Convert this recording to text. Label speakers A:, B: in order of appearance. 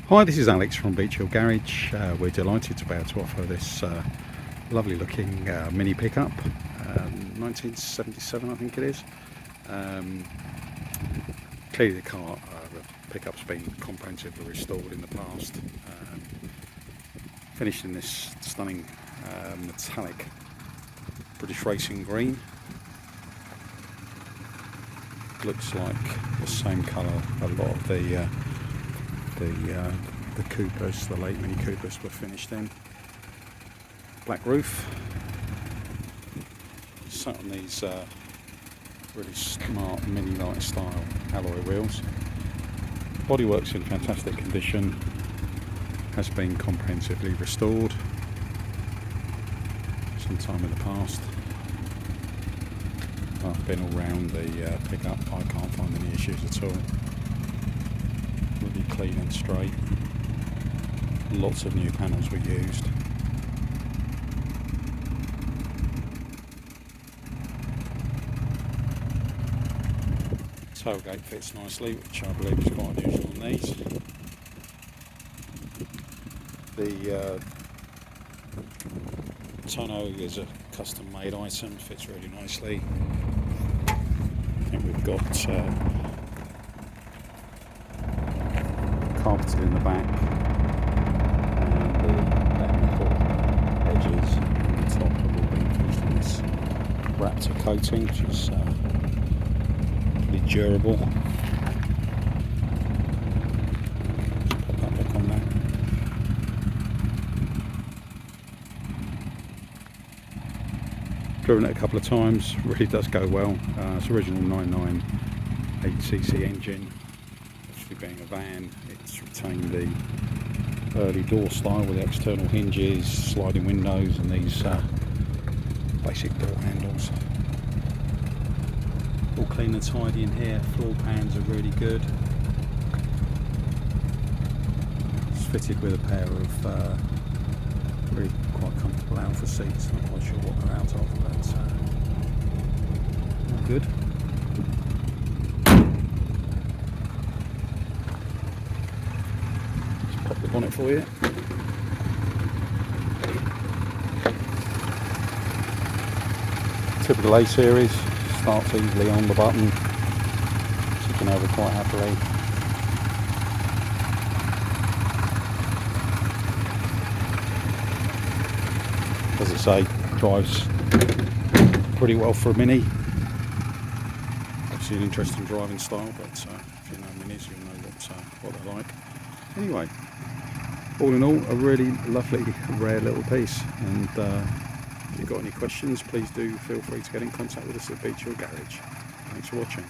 A: Hi, this is Alex from Beach Hill Garage. We're delighted to be able to offer this lovely looking Mini Pickup, 1977 I think it is. Clearly the pickup's been comprehensively restored in the past, finished in this stunning metallic British racing green. Looks like the same colour a lot of the Coopers, the late Mini Coopers, were finished in. Black roof, sat on these really smart Mini Light style alloy wheels. Bodywork's in fantastic condition, has been comprehensively restored sometime in the past. I've been all round the pickup, I can't find any issues at all. Really clean and straight. Lots of new panels were used. Tailgate fits nicely, which I believe is quite unusual on these. The tonneau is a custom made item, fits really nicely. I think we've got carpeted in the back, and the metal edges on the top have all been finished in this Raptor coating, which is pretty durable. Just pop that back on there. Driven it a couple of times, really does go well. It's original 998cc engine. Being a van, it's retained the early door style with the external hinges, sliding windows, and these basic door handles. All clean and tidy in here. Floor pans are really good. It's fitted with a pair of really quite comfortable Alpha seats. Not quite sure what they're out of, but all good. Pop the bonnet for you. Typical A series, starts easily on the button, sitting over quite happily. As I say, drives pretty well for a Mini. Obviously an interesting driving style, but if you know Minis, you'll know what they're like. Anyway, all in all, a really lovely, rare little piece. And if you've got any questions, please do feel free to get in contact with us at Beach Hill Garage. Thanks for watching.